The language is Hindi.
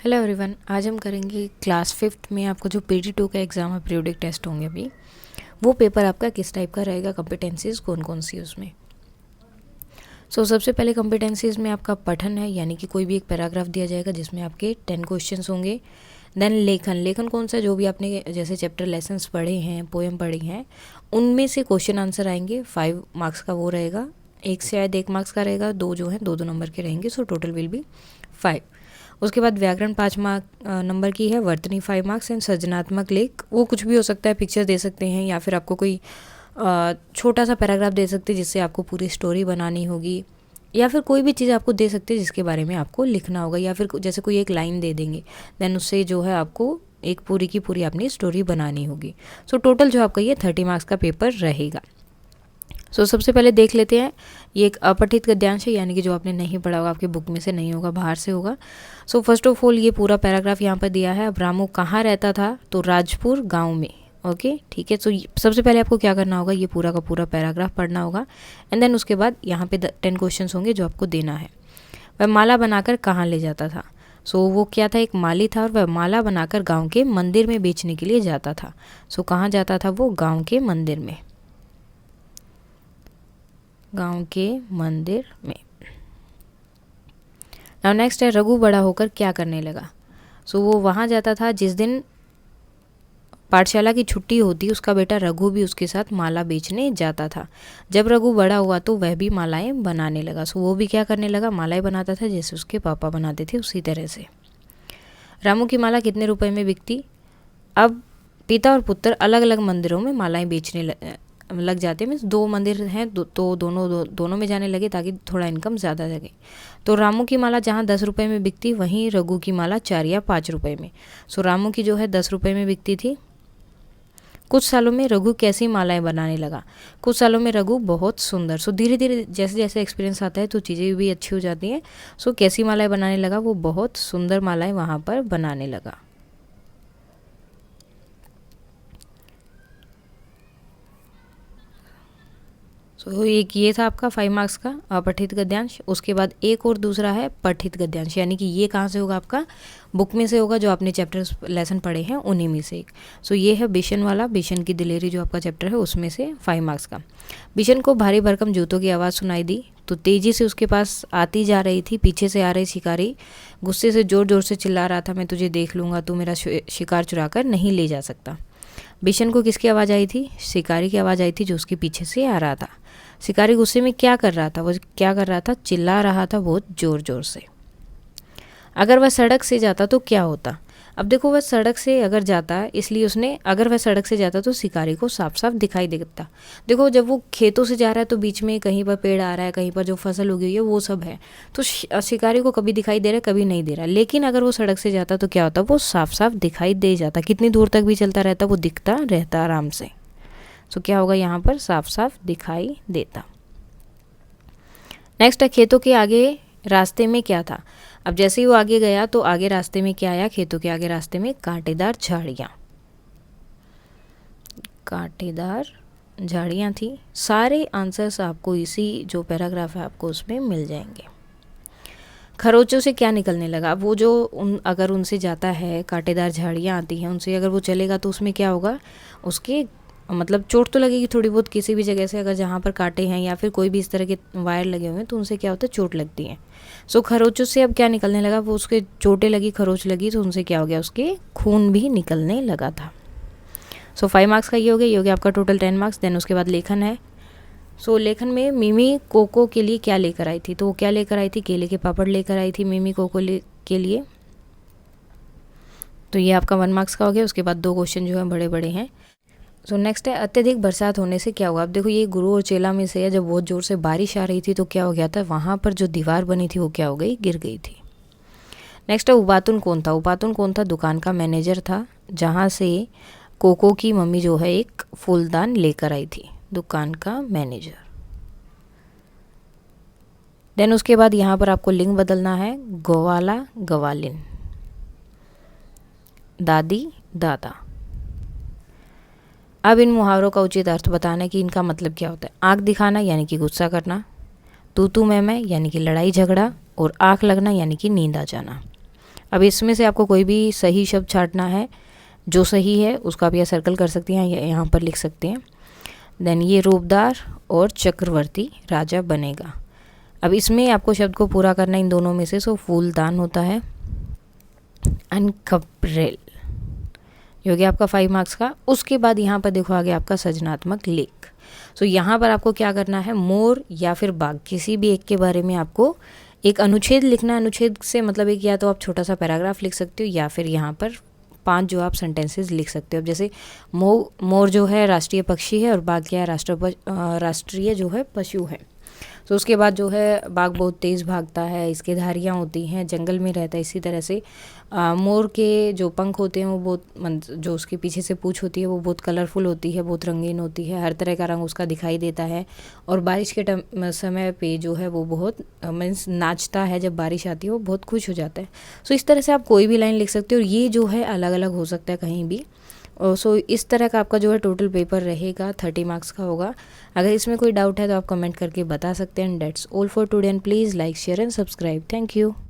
हेलो एवरीवन, आज हम करेंगे क्लास 5th में आपका जो पीटी 2 का एग्ज़ाम है, पीरियोडिक टेस्ट होंगे अभी। वो पेपर आपका किस टाइप का रहेगा, कॉम्पिटेंसीज कौन कौन सी उसमें। सबसे पहले कॉम्पिटेंसीज में आपका पठन है, यानी कि कोई भी एक पैराग्राफ दिया जाएगा जिसमें आपके 10 क्वेश्चंस होंगे। देन लेखन कौन सा, जो भी आपने जैसे चैप्टर लेसन्स पढ़े हैं, पोएम पढ़ी हैं, उनमें से क्वेश्चन आंसर आएंगे। 5 मार्क्स का वो रहेगा, एक से शायद 1 मार्क्स का रहेगा, दो जो हैं दो नंबर के रहेंगे, सो टोटल विल बी 5। उसके बाद व्याकरण 5 नंबर की है, वर्तनी 5 मार्क्स एंड सृजनात्मक लेख वो कुछ भी हो सकता है, पिक्चर दे सकते हैं या फिर आपको कोई छोटा सा पैराग्राफ दे सकते हैं जिससे आपको पूरी स्टोरी बनानी होगी, या फिर कोई भी चीज़ आपको दे सकते हैं जिसके बारे में आपको लिखना होगा, या फिर जैसे कोई एक लाइन दे देंगे, देन उससे जो है आपको एक पूरी की पूरी अपनी स्टोरी बनानी होगी। टोटल जो आपका ये 30 मार्क्स का पेपर रहेगा। सबसे पहले देख लेते हैं, ये एक अपठित गद्यांश है, यानी कि जो आपने नहीं पढ़ा होगा, आपकी बुक में से नहीं होगा, बाहर से होगा। फर्स्ट ऑफ ऑल ये पूरा पैराग्राफ यहाँ पर दिया है। अब रामू कहाँ रहता था, तो राजपुर गांव में। ओके, ठीक है। सबसे पहले आपको क्या करना होगा, ये पूरा का पूरा पैराग्राफ पढ़ना होगा एंड देन उसके बाद यहाँ पे 10 क्वेश्चन होंगे जो आपको देना है। वह माला बनाकर कहाँ ले जाता था, वो क्या था, एक माली था और वह माला बनाकर गाँव के मंदिर में बेचने के लिए जाता था। कहाँ जाता था वो, गाँव के मंदिर में, गांव के मंदिर में। नाउ नेक्स्ट है, रघु बड़ा होकर क्या करने लगा। वो वहाँ जाता था जिस दिन पाठशाला की छुट्टी होती, उसका बेटा रघु भी उसके साथ माला बेचने जाता था। जब रघु बड़ा हुआ तो वह भी मालाएं बनाने लगा। वो भी क्या करने लगा, मालाएं बनाता था, जैसे उसके पापा बनाते थे उसी तरह से। रामू की माला कितने रुपए में बिकती। अब पिता और पुत्र अलग अलग मंदिरों में मालाएं बेचने लग जाते हैं। मीन्स 2 मंदिर हैं तो दोनों में जाने लगे ताकि थोड़ा इनकम ज़्यादा लगे। तो रामू की माला जहाँ 10 रुपये में बिकती, वहीं रघु की माला 4 या 5 रुपये में। रामू की जो है 10 रुपये में बिकती थी। कुछ सालों में रघु कैसी मालाएं बनाने लगा। कुछ सालों में रघु बहुत सुंदर। धीरे धीरे जैसे जैसे एक्सपीरियंस आता है तो चीज़ें भी अच्छी हो जाती हैं। कैसी मालाएं बनाने लगा, वो बहुत सुंदर मालाएं वहाँ पर बनाने लगा। एक ये था आपका 5 मार्क्स का अपठित गद्यांश। उसके बाद एक और दूसरा है पठित गद्यांश, यानी कि ये कहाँ से होगा, आपका बुक में से होगा, जो आपने चैप्टर लेसन पढ़े हैं उन्हीं में से एक। ये है बिशन वाला, बिशन की दिलेरी जो आपका चैप्टर है उसमें से 5 मार्क्स का। बिशन को भारी भरकम जूतों की आवाज़ सुनाई दी तो तेज़ी से उसके पास आती जा रही थी पीछे से आ रही शिकारी गुस्से से ज़ोर ज़ोर से चिल्ला रहा था, मैं तुझे देख लूँगा, तू मेरा शिकार चुरा कर नहीं ले जा सकता। बिशन को किसकी आवाज़ आई थी, शिकारी की आवाज़ आई थी जो उसके पीछे से आ रहा था। शिकारी गुस्से में क्या कर रहा था, वो क्या कर रहा था, चिल्ला रहा था बहुत ज़ोर ज़ोर से। अगर वह सड़क से जाता तो क्या होता। अब देखो, वह सड़क से अगर जाता, इसलिए उसने, अगर वह सड़क से जाता तो शिकारी को साफ साफ दिखाई देता। देखो, जब वो खेतों से जा रहा है तो बीच में कहीं पर पेड़ आ रहा है, कहीं पर जो फसल उगी हुई है वो सब है, तो शिकारी को कभी दिखाई दे रहा है, कभी नहीं दे रहा। लेकिन अगर वो सड़क से जाता तो क्या होता, वो साफ साफ दिखाई दे जाता, कितनी दूर तक भी चलता रहता वो दिखता रहता आराम से। क्या होगा यहाँ पर, साफ साफ दिखाई देता। नेक्स्ट है, खेतों के आगे रास्ते में क्या था। अब जैसे ही वो आगे गया तो आगे रास्ते में क्या आया, खेतों के आगे रास्ते में कांटेदार झाड़ियाँ, कांटेदार झाड़ियाँ थी। सारे आंसर्स आपको इसी जो पैराग्राफ है आपको उसमें मिल जाएंगे। खरोचों से क्या निकलने लगा, वो जो अगर उनसे जाता है, कांटेदार झाड़ियाँ आती हैं उनसे अगर वो चलेगा तो उसमें क्या होगा, उसके मतलब चोट तो लगेगी थोड़ी बहुत किसी भी जगह से, अगर जहाँ पर कांटे हैं या फिर कोई भी इस तरह के वायर लगे हुए हैं तो उनसे क्या होता है, चोट लगती है। खरोचों से अब क्या निकलने लगा, वो उसके चोटें लगी, खरोच लगी तो उनसे क्या हो गया, उसके खून भी निकलने लगा था। 5 मार्क्स का ये हो गया आपका टोटल 10 मार्क्स। देन उसके बाद लेखन है। लेखन में मिमी कोको के लिए क्या लेकर आई थी, तो वो क्या लेकर आई थी, केले के पापड़ लेकर आई थी मिमी कोको के लिए। तो ये आपका 1 मार्क्स का हो गया। उसके बाद 2 क्वेश्चन जो है बड़े बड़े हैं। नेक्स्ट है, अत्यधिक बरसात होने से क्या हुआ। अब देखो, ये गुरु और चेला में से है, जब बहुत ज़ोर से बारिश आ रही थी तो क्या हो गया था, वहाँ पर जो दीवार बनी थी वो क्या हो गई, गिर गई थी। नेक्स्ट है, उबातुन कौन था। उबातुन कौन था, दुकान का मैनेजर था, जहाँ से कोको की मम्मी जो है एक फूलदान लेकर आई थी, दुकान का मैनेजर। देन उसके बाद यहाँ पर आपको लिंग बदलना है, गवाला गवालिन, दादी दादा। अब इन मुहावरों का उचित अर्थ बताना कि इनका मतलब क्या होता है। आँख दिखाना यानी कि गुस्सा करना, तू मैं यानी कि लड़ाई झगड़ा, और आँख लगना यानी कि नींद आ जाना। अब इसमें से आपको कोई भी सही शब्द छांटना है, जो सही है उसका आप या सर्कल कर सकते हैं या यहाँ पर लिख सकते हैं। देन ये रूपदार और चक्रवर्ती राजा बनेगा। अब इसमें आपको शब्द को पूरा करना इन दोनों में से। सो फूलदान होता है अनकपरेल, जो कि आपका 5 मार्क्स का। उसके बाद यहाँ पर देखो आगे आपका सृजनात्मक लेख। सो यहाँ पर आपको क्या करना है, मोर या फिर बाघ, किसी भी एक के बारे में आपको एक अनुच्छेद लिखना है। अनुच्छेद से मतलब एक या तो आप छोटा सा पैराग्राफ लिख सकते हो या फिर यहाँ पर 5 जो आप सेंटेंसेस लिख सकते हो। अब जैसे मोर जो है राष्ट्रीय पक्षी है और बाघ क्या है, राष्ट्रीय जो है पशु है। तो उसके बाद जो है बाघ बहुत तेज़ भागता है, इसके धारियाँ होती हैं, जंगल में रहता है। इसी तरह से मोर के जो पंख होते हैं वो बहुत जो उसके पीछे से पूँछ होती है वो बहुत कलरफुल होती है, बहुत रंगीन होती है, हर तरह का रंग उसका दिखाई देता है। और बारिश के समय पे जो है वो बहुत मीन्स नाचता है, जब बारिश आती है वो बहुत खुश हो जाता है। सो इस तरह से आप कोई भी लाइन लिख सकते हो और ये जो है अलग अलग हो सकता है कहीं भी। सो इस तरह का आपका जो है टोटल पेपर रहेगा, 30 मार्क्स का होगा। अगर इसमें कोई डाउट है तो आप कमेंट करके बता सकते हैं। That's all for today and please like share and subscribe. Thank you.